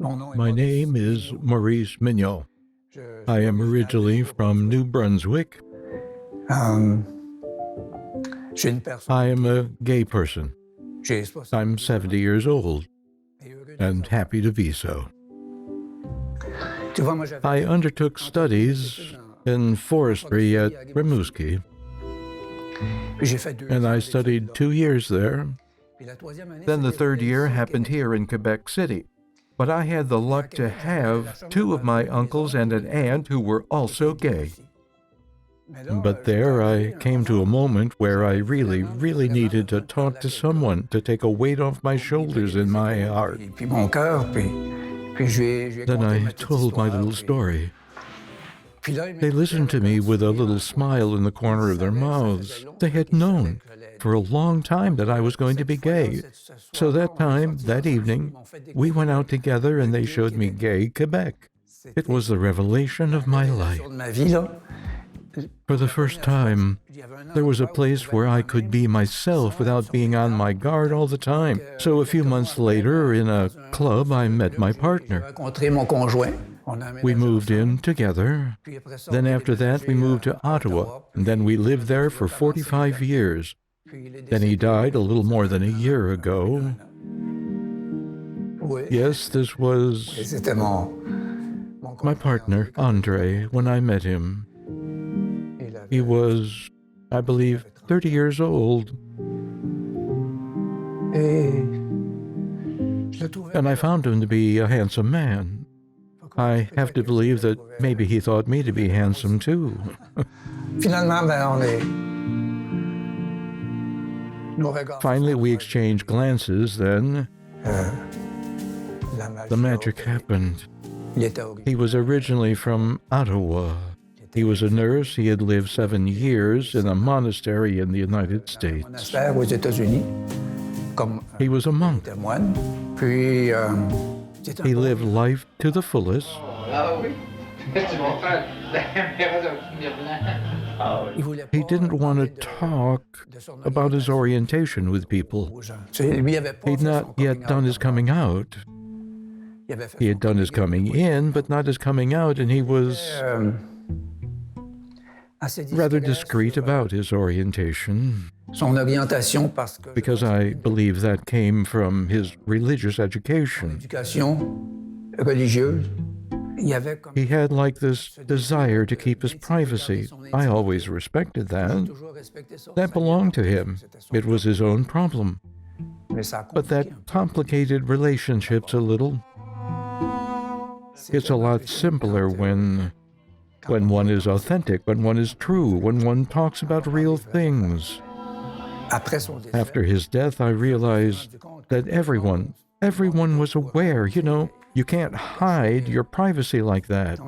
My name is Maurice Migneault. I am originally from New Brunswick. I am a gay person. I'm 70 years old and happy to be so. I undertook studies in forestry at Rimouski, and I studied 2 years there. Then the third year happened here in Quebec City. But I had the luck to have 2 of my uncles and an aunt who were also gay. But there I came to a moment where I really needed to talk to someone to take a weight off my shoulders and my heart. Then I told my little story. They listened to me with a little smile in the corner of their mouths. They had known for a long time that I was going to be gay. So that evening, we went out together and they showed me gay Quebec. It was the revelation of my life. For the first time, there was a place where I could be myself without being on my guard all the time. So a few months later, in a club, I met my partner. We moved in together. Then after that, we moved to Ottawa, and then we lived there for 45 years. Then he died a little more than a year ago. Yes, this was my partner, Andre, when I met him. He was, I believe, 30 years old. And I found him to be a handsome man. I have to believe that maybe he thought me to be handsome too. Finally, we exchanged glances, then the magic happened. He was originally from Ottawa. He was a nurse. He had lived 7 years in a monastery in the United States. He was a monk. He lived life to the fullest. He didn't want to talk about his orientation with people. He'd not yet done his coming out. He had done his coming in, but not his coming out, and he was rather discreet about his orientation, because I believe that came from his religious education. He had like this desire to keep his privacy. I always respected that. That belonged to him. It was his own problem. But that complicated relationships a little. It's a lot simpler when one is authentic, when one is true, when one talks about real things. After his death, I realized that everyone was aware, you can't hide your privacy like that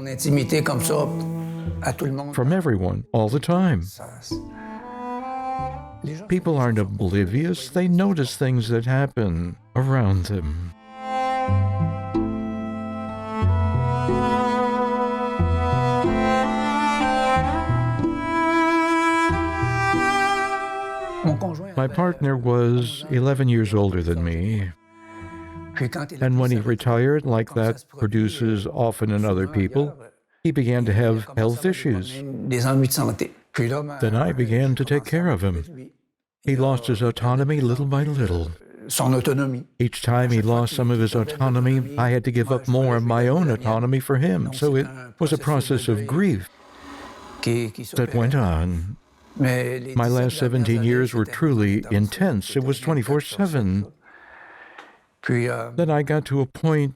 from everyone all the time. People aren't oblivious. They notice things that happen around them. My partner was 11 years older than me. And when he retired, like that produces often in other people, he began to have health issues. Then I began to take care of him. He lost his autonomy little by little. Each time he lost some of his autonomy, I had to give up more of my own autonomy for him. So it was a process of grief that went on. My last 17 years were truly intense. It was 24/7. Then I got to a point,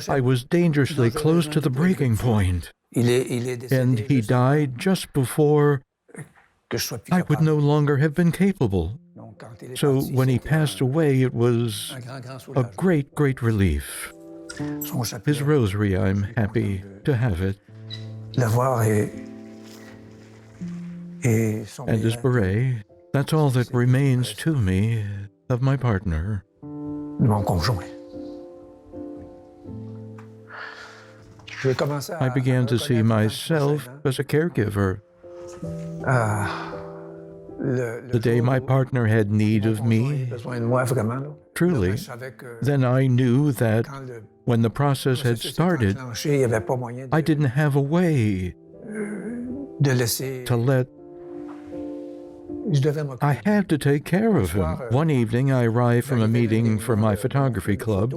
I was dangerously close to the breaking point. And he died just before I would no longer have been capable. So when he passed away, it was a great relief. His rosary, I'm happy to have it. And his beret, that's all that remains to me of my partner. I began to see myself as a caregiver. the day my partner had need of me, truly, then I knew that when the process had started, I didn't have a way to let. I had to take care of him. One evening, I arrived from a meeting for my photography club,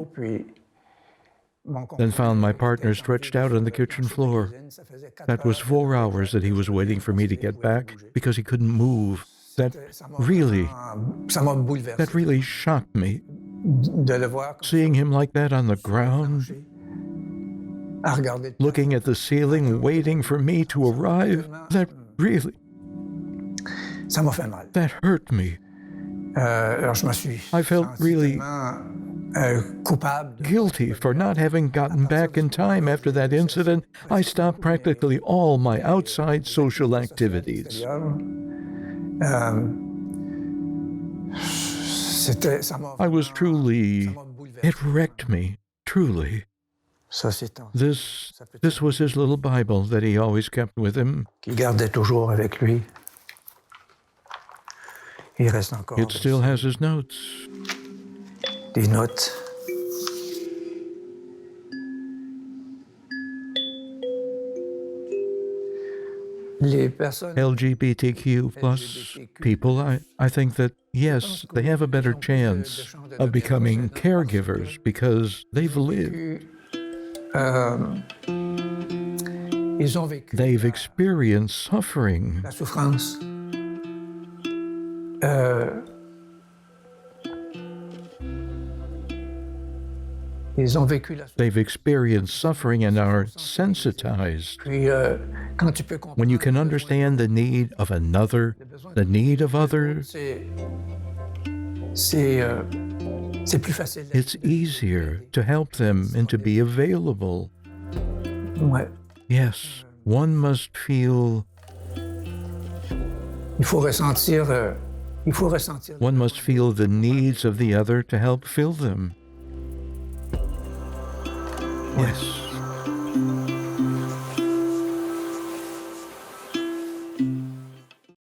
then found my partner stretched out on the kitchen floor. That was 4 hours that he was waiting for me to get back because he couldn't move. That really shocked me. Seeing him like that on the ground, looking at the ceiling, waiting for me to arrive, that hurt me. I felt really guilty for not having gotten back in time after that incident. I stopped practically all my outside social activities. It wrecked me, truly. This was his little Bible that he always kept with him. It still has his notes. Des notes. LGBTQ plus people, I think that, yes, they have a better chance of becoming caregivers because they've lived. They've experienced suffering. They've experienced suffering and are sensitized. When you can understand the need of another, the need of others, it's easier to help them and to be available. Yes, one must feel. One must feel the needs of the other to help fill them. Yes.